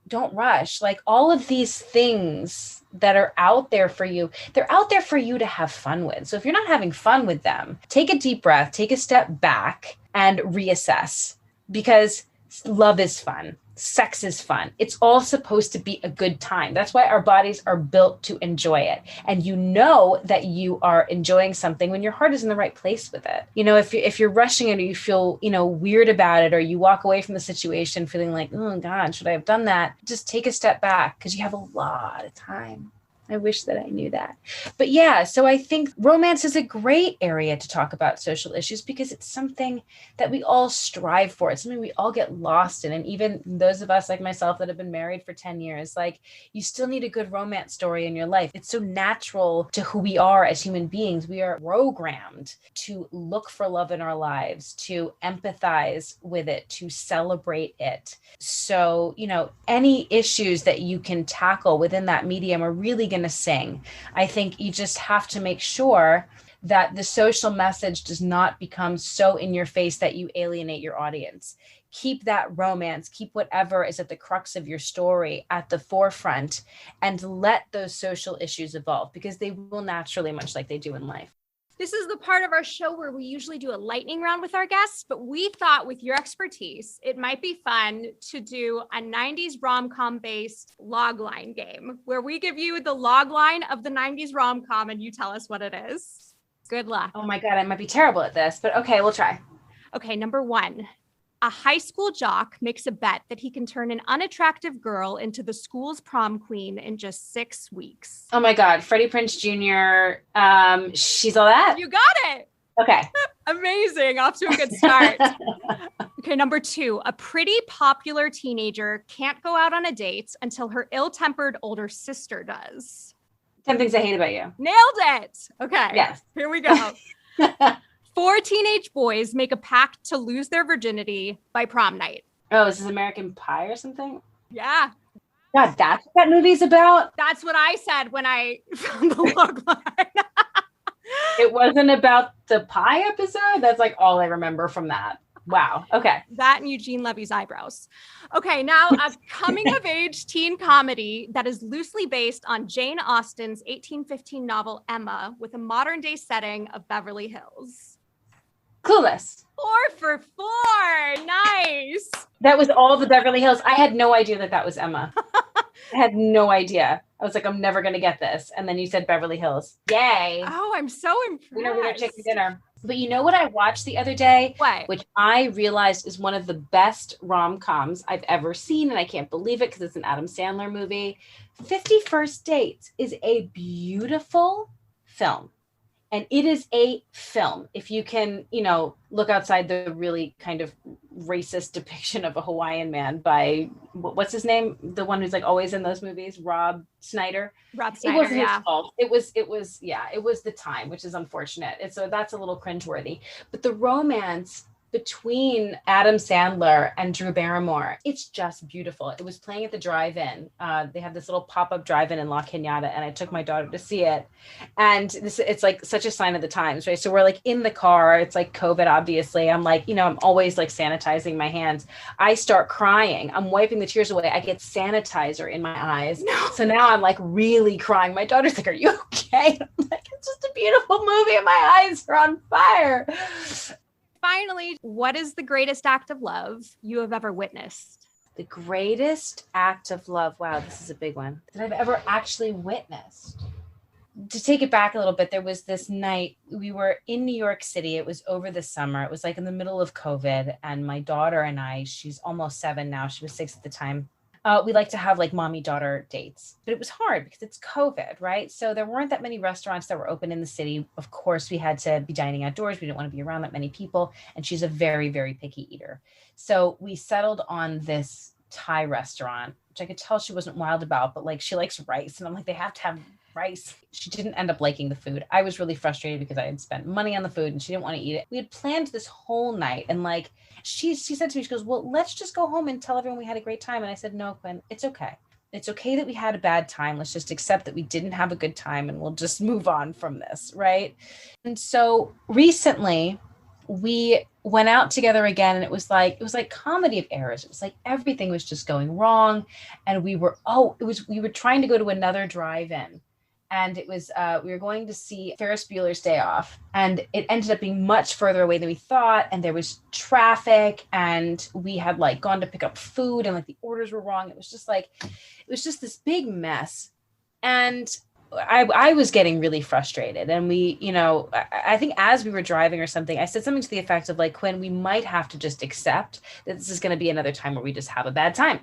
don't rush. All of these things that are out there for you, they're out there for you to have fun with. So if you're not having fun with them, take a deep breath, take a step back and reassess, because love is fun. Sex is fun. It's all supposed to be a good time. That's why our bodies are built to enjoy it. And that you are enjoying something when your heart is in the right place with it. If you're rushing it or you feel, weird about it, or you walk away from the situation feeling like, oh God, should I have done that? Just take a step back because you have a lot of time. I wish that I knew that. But yeah, so I think romance is a great area to talk about social issues because it's something that we all strive for. It's something we all get lost in. And even those of us like myself that have been married for 10 years, you still need a good romance story in your life. It's so natural to who we are as human beings. We are programmed to look for love in our lives, to empathize with it, to celebrate it. So, any issues that you can tackle within that medium are really going to sing. I think you just have to make sure that the social message does not become so in your face that you alienate your audience. keep that romance, keep whatever is at the crux of your story at the forefront, and let those social issues evolve, because they will naturally, much like they do in life. This is the part of our show where we usually do a lightning round with our guests, but we thought with your expertise, it might be fun to do a 90s rom-com based logline game where we give you the logline of the 90s rom-com and you tell us what it is. Good luck. Oh my God, I might be terrible at this, but okay, we'll try. Okay, number 1. A high school jock makes a bet that he can turn an unattractive girl into the school's prom queen in just 6 weeks. Oh my God, Freddie Prinze Jr., She's All That? You got it. Okay. Amazing. Off to a good start. Okay, number 2. A pretty popular teenager can't go out on a date until her ill-tempered older sister does. 10 Things I Hate About You. Nailed it. Okay. Yes. Here we go. 4 teenage boys make a pact to lose their virginity by prom night. Oh, is this American Pie or something? Yeah. God, that's what that movie's about? That's what I said when I found the logline. It wasn't about the pie episode? That's like all I remember from that. Wow. Okay. That and Eugene Levy's eyebrows. Okay, now a coming-of-age teen comedy that is loosely based on Jane Austen's 1815 novel Emma with a modern-day setting of Beverly Hills. Clueless. 4 for 4. Nice. That was all the Beverly Hills. I had no idea that was Emma. I had no idea. I was like, I'm never going to get this. And then you said Beverly Hills. Yay. Oh, I'm so impressed. We're going to chicken dinner. But you know what I watched the other day? What? Which I realized is one of the best rom-coms I've ever seen. And I can't believe it because it's an Adam Sandler movie. 50 First Dates is a beautiful film. And it is a film. If you can, look outside the really kind of racist depiction of a Hawaiian man by, what's his name? The one who's like always in those movies, Rob Schneider. Rob Schneider, it wasn't his fault. It was the time, which is unfortunate. And so that's a little cringeworthy. But the romance between Adam Sandler and Drew Barrymore, it's just beautiful. It was playing at the drive-in. They have this little pop-up drive-in in La Cañada, and I took my daughter to see it. And it's like such a sign of the times, right? So we're like in the car. It's like COVID, obviously. I'm like, I'm always like sanitizing my hands. I start crying. I'm wiping the tears away. I get sanitizer in my eyes. No. So now I'm like really crying. My daughter's like, are you okay? I'm like, it's just a beautiful movie and my eyes are on fire. Finally, what is the greatest act of love you have ever witnessed? The greatest act of love. Wow, this is a big one. That I've ever actually witnessed. To take it back a little bit, there was this night we were in New York City. It was over the summer. It was like in the middle of COVID. And my daughter and I, she's almost 7 now. She was 6 at the time. We like to have like mommy-daughter dates, but it was hard because it's COVID, right? So there weren't that many restaurants that were open in the city. Of course, we had to be dining outdoors. We didn't want to be around that many people. And she's a very, very picky eater. So we settled on this Thai restaurant, which I could tell she wasn't wild about, but like she likes rice. And I'm like, they have to have rice. She didn't end up liking the food. I was really frustrated because I had spent money on the food and she didn't want to eat it. We had planned this whole night, and like she said to me, she goes, well, let's just go home and tell everyone we had a great time. And I said, no, Quinn, it's okay. It's okay that we had a bad time. Let's just accept that we didn't have a good time and we'll just move on from this, right? And so recently we went out together again, and it was like comedy of errors. It was like everything was just going wrong. And we were trying to go to another drive-in. And it was, we were going to see Ferris Bueller's Day Off, and it ended up being much further away than we thought. And there was traffic, and we had like gone to pick up food, and like the orders were wrong. It was just this big mess. And I was getting really frustrated. And we, I think as we were driving or something, I said something to the effect of like, Quinn, we might have to just accept that this is going to be another time where we just have a bad time.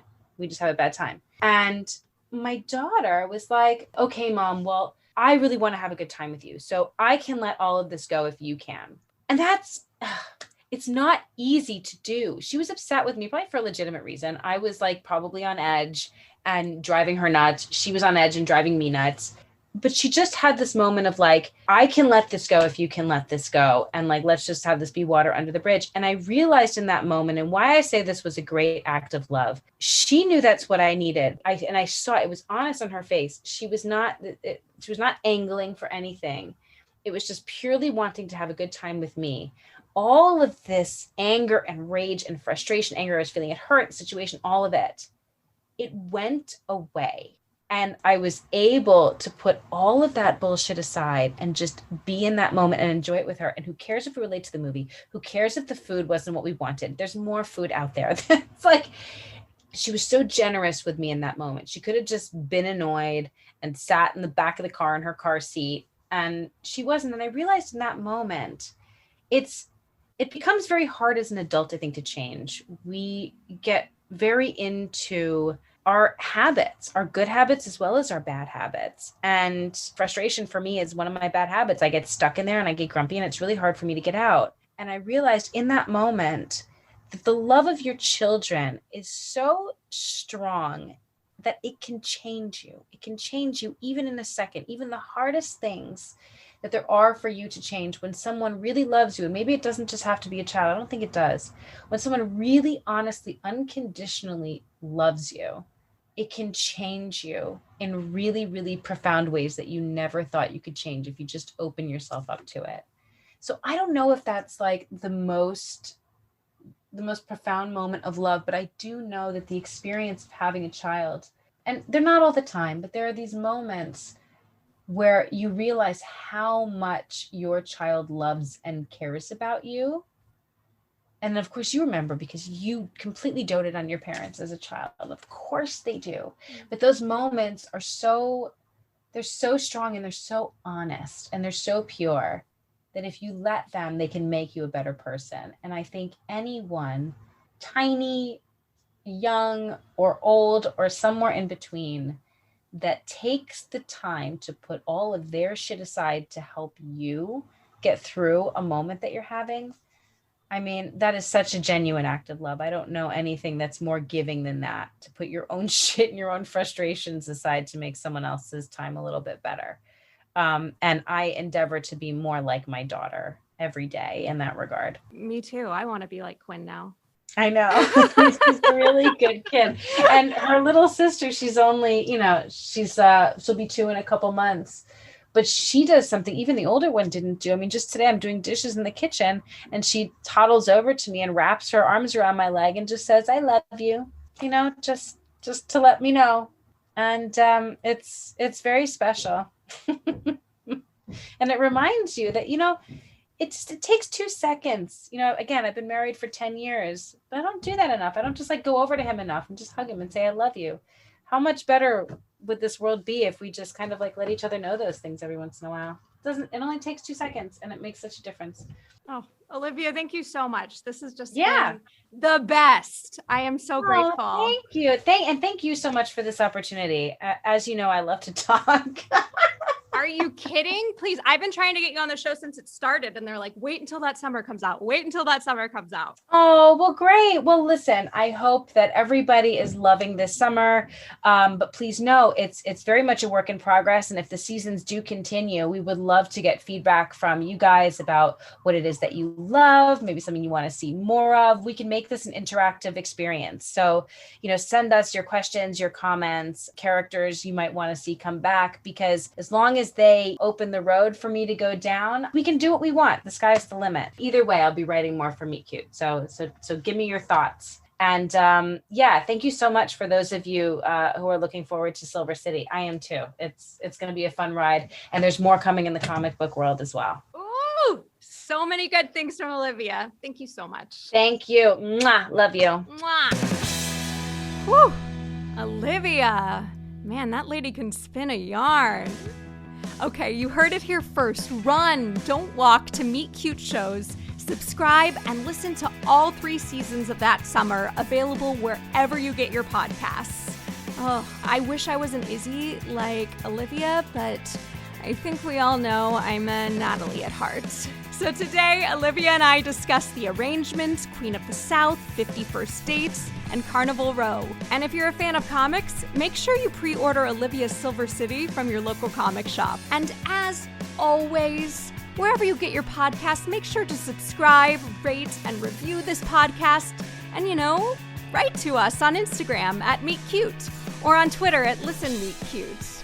And my daughter was like, okay, Mom, well, I really want to have a good time with you. So I can let all of this go if you can. And it's not easy to do. She was upset with me, probably for a legitimate reason. I was like probably on edge and driving her nuts. She was on edge and driving me nuts. But she just had this moment of like, I can let this go if you can let this go. And like, let's just have this be water under the bridge. And I realized in that moment, and why I say this was a great act of love, she knew that's what I needed. I saw it was honest on her face. She was not angling for anything. It was just purely wanting to have a good time with me. all of this anger and rage and frustration, anger I was feeling at her, the situation, all of it went away. And I was able to put all of that bullshit aside and just be in that moment and enjoy it with her. And who cares if we relate to the movie? Who cares if the food wasn't what we wanted? There's more food out there. It's like, she was so generous with me in that moment. She could have just been annoyed and sat in the back of the car in her car seat. And she wasn't. And I realized in that moment, it becomes very hard as an adult, I think, to change. We get very into our habits, our good habits as well as our bad habits. And frustration for me is one of my bad habits. I get stuck in there and I get grumpy and it's really hard for me to get out. And I realized in that moment that the love of your children is so strong that it can change you. It can change you even in a second. Even the hardest things that there are for you to change, when someone really loves you, and maybe it doesn't just have to be a child, I don't think it does. When someone really, honestly, unconditionally loves you, it can change you in really, really profound ways that you never thought you could change if you just open yourself up to it. So I don't know if that's like the most profound moment of love, but I do know that the experience of having a child, and they're not all the time, but there are these moments where you realize how much your child loves and cares about you. And of course you remember because you completely doted on your parents as a child. Of course they do. But those moments are they're so strong and they're so honest and they're so pure that if you let them, they can make you a better person. And I think anyone, tiny, young, or old, or somewhere in between, that takes the time to put all of their shit aside to help you get through a moment that you're having, I mean, that is such a genuine act of love. I don't know anything that's more giving than that, to put your own shit and your own frustrations aside to make someone else's time a little bit better. And I endeavor to be more like my daughter every day in that regard. Me too. I want to be like Quinn now. I know. She's a really good kid. And her little sister, she's only, she'll be 2 in a couple months. But she does something even the older one didn't do. I mean, just today I'm doing dishes in the kitchen and she toddles over to me and wraps her arms around my leg and just says, "I love you," just to let me know. And it's very special. And it reminds you that, it takes 2 seconds. Again, I've been married for 10 years, but I don't do that enough. I don't just go over to him enough and just hug him and say, "I love you." How much better would this world be if we just kind of let each other know those things every once in a while? It only takes 2 seconds and it makes such a difference. Oh, Olivia, thank you so much. This is just been the best. I am so grateful. Thank you. Thank you so much for this opportunity. As you know, I love to talk. Are you kidding? Please. I've been trying to get you on the show since it started. And they're like, wait until that summer comes out. Wait until that summer comes out. Oh, well, great. Well, listen, I hope that everybody is loving this summer. But please know it's very much a work in progress. And if the seasons do continue, we would love to get feedback from you guys about what it is that you love, maybe something you want to see more of. We can make this an interactive experience. So, send us your questions, your comments, characters you might want to see come back, because as long as they open the road for me to go down, we can do what we want. The sky's the limit. Either way, I'll be writing more for Meet Cute. So give me your thoughts. And thank you so much for those of you who are looking forward to Silver City. I am too. It's going to be a fun ride. And there's more coming in the comic book world as well. Ooh, so many good things from Olivia. Thank you so much. Thank you. Mwah. Love you. Mwah. Whew. Olivia. Man, that lady can spin a yarn. Okay, you heard it here first. Run, don't walk to Meet Cute shows. Subscribe and listen to all 3 seasons of That Summer, available wherever you get your podcasts. Oh, I wish I was an Izzy like Olivia, but I think we all know I'm a Natalie at heart. So today, Olivia and I discuss The Arrangement, Queen of the South, 50 First Dates, and Carnival Row. And if you're a fan of comics, make sure you pre-order Olivia's Silver City from your local comic shop. And as always, wherever you get your podcasts, make sure to subscribe, rate, and review this podcast. And, write to us on Instagram at MeetCute or on Twitter at ListenMeetCute.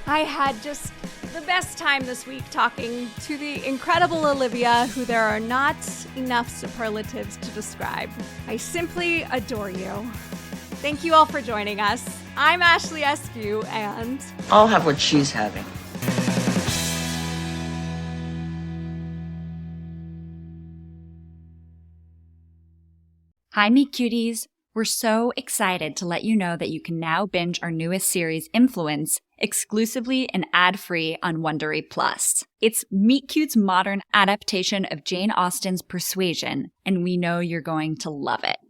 I had just the best time this week talking to the incredible Olivia, who there are not enough superlatives to describe. I simply adore you. Thank you all for joining us. I'm Ashley Eskew, and I'll have what she's having. Hi, Meet Cuties. We're so excited to let you know that you can now binge our newest series, Influence, exclusively and ad-free on Wondery Plus. It's Meet Cute's modern adaptation of Jane Austen's Persuasion, and we know you're going to love it.